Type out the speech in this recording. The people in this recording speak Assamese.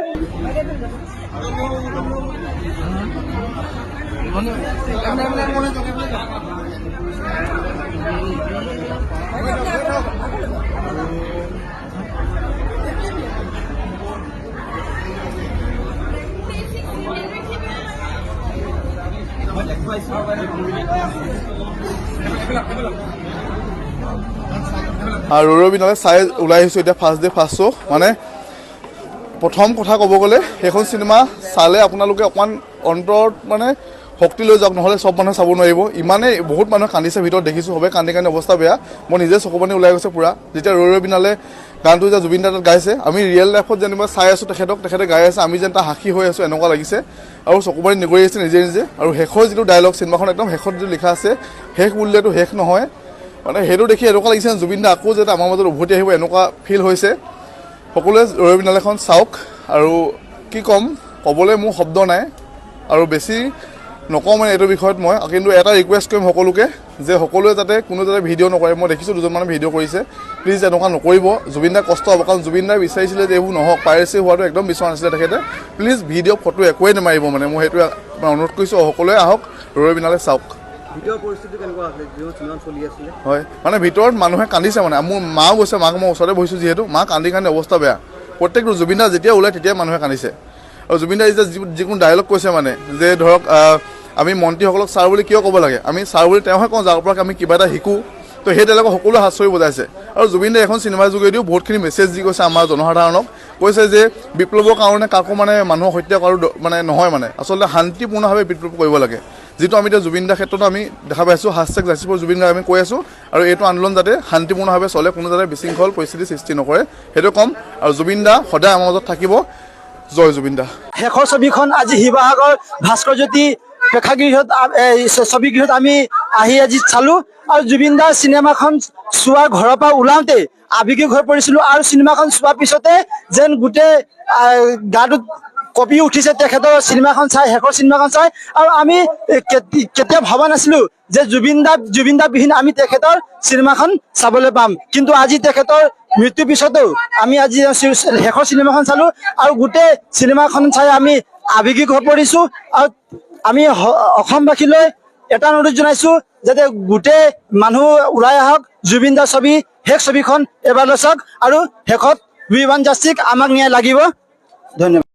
আৰু ৰবিনালে চাই ওলাই আহিছোঁ এতিয়া ফাৰ্ষ্ট ডে ফাৰ্ষ্ট শ্ব' মানে প্ৰথম কথা ক'ব গ'লে সেইখন চিনেমা চালে আপোনালোকে অকণমান অন্তৰত মানে শক্তি লৈ যাওক, নহ'লে চব মানুহে চাব নোৱাৰিব। ইমানেই বহুত মানুহে কান্দিছে ভিতৰত দেখিছোঁ, সবে কান্দি কান্দি অৱস্থা বেয়া। মই নিজে চকুপানী ওলাই গৈছে পূৰা যেতিয়া ৰবিনালে গানটো যে জুবিন দাত গাইছে। আমি ৰিয়েল লাইফত যেনিবা চাই আছোঁ তেখেতে গাই আছে, আমি যেন তাৰ সাক্ষী হৈ আছোঁ এনেকুৱা লাগিছে আৰু চকুপানী নিগৰি আছে নিজে নিজে। আৰু শেষৰ যিটো ডায়লগ চিনেমাখন একদম শেষত যিটো লিখা আছে শেষ বুলিলেতো শেষ নহয়, মানে সেইটো দেখি এনেকুৱা লাগিছে জুবিন দা আকৌ যাতে আমাৰ মাজত উভতি আহিব এনেকুৱা ফিল হৈছে। সকলোৱে ৰবিনালেখন চাওক আৰু কি ক'ম, ক'বলৈ মোৰ শব্দ নাই আৰু বেছি নকওঁ মানে এইটো বিষয়ত মই। কিন্তু এটা ৰিকুৱেষ্ট কৰিম সকলোকে যে সকলোৱে যাতে কোনো যাতে ভিডিঅ' নকৰে। মই দেখিছোঁ দুজনমানে ভিডিঅ' কৰিছে, প্লিজ এনেকুৱা নকৰিব। জুবিন দাৰ কষ্ট হ'ব, কাৰণ জুবিন দাই বিচাৰিছিলে যে এইবোৰ নহওক, পাইৰেচি হোৱাটো একদম বিচৰা নাছিলে তেখেতে। প্লিজ ভিডিঅ' ফটো একোৱেই নেমাৰিব, মানে মই সেইটোৱে অনুৰোধ কৰিছোঁ। সকলোৱে আহক ৰবিনালে চাওক। হয় মানে ভিতৰত মানুহে কান্দিছে, মানে মোৰ মাও গৈছে, মাক মই ওচৰতে বহিছোঁ যিহেতু, মা কান্দি কান্দি অৱস্থা বেয়া। প্ৰত্যেকটো জুবিন দা যেতিয়া ওলায় তেতিয়াই মানুহে কান্দিছে। আৰু জুবিন দাই যেতিয়া যিকোনো ডায়লগ কৈছে মানে যে ধৰক আমি মন্ত্ৰীসকলক ছাৰ বুলি কিয় ক'ব লাগে, আমি ছাৰ বুলি তেওঁহে কওঁ যাৰ পৰা আমি কিবা এটা শিকোঁ। তো সেই ডায়লগক সকলোৱে হাত চৰি বজাইছে। আৰু জুবিন দাই এখন চিনেমাৰ যোগেদিও বহুতখিনি মেছেজ দি কৈছে আমাৰ জনসাধাৰণক, কৈছে যে বিপ্লৱৰ কাৰণে কাকো মানে মানুহক হত্যা কৰাৰ মানে নহয়, মানে আচলতে শান্তিপূৰ্ণভাৱে বিপ্লৱ কৰিব লাগে। যিটো আমি এতিয়া জুবিন দাৰ ক্ষেত্ৰতো আমি দেখা পাইছোঁ, #JusticeForZubeenGarg আমি কৈ আছোঁ। আৰু এইটো আন্দোলন যাতে শান্তিপূৰ্ণভাৱে চলে, কোনো যাতে বিশৃংখল পৰিস্থিতিৰ সৃষ্টি নকৰে সেইটো ক'ম। আৰু জুবিন দা সদায় আমাৰ মাজত থাকিব। জয় জুবিন দা। শেষৰ ছবিখন আজি শিৱসাগৰ ভাস্কৰজ্যোতি প্ৰেক্ষাগৃহত ছবিগৃহত আমি আজি চালোঁ। আৰু জুবিন দাৰ চিনেমাখন চোৱাৰ ঘৰৰ পৰা ওলাওঁতে আৱেগিক হৈ পৰিছিলোঁ। আৰু চিনেমাখন চোৱাৰ পিছতে যেন গোটেই গাটোত কঁপি উঠিছে তেখেতৰ চিনেমাখন চাই, শেষৰ চিনেমাখন চাই। আৰু আমি কেতিয়া ভবা নাছিলোঁ যে জুবিন দা বিহীন আমি তেখেতৰ চিনেমাখন চাবলৈ পাম। কিন্তু আজি তেখেতৰ মৃত্যুৰ পিছতো আমি আজি শেষৰ চিনেমাখন চালোঁ আৰু গোটেই চিনেমাখন চাই আমি আৱেগিক হৈ পৰিছোঁ। আৰু আমি অসমবাসীলৈ এটা অনুৰোধ জনাইছোঁ যাতে গোটেই মানুহ ওলাই আহক, জুবিন দাৰ ছবি শেষ ছবিখন এবাৰলৈ চাওক। আৰু শেষত উই ৱান্ট জাষ্টিছ, আমাক ন্যায় লাগিব। ধন্যবাদ।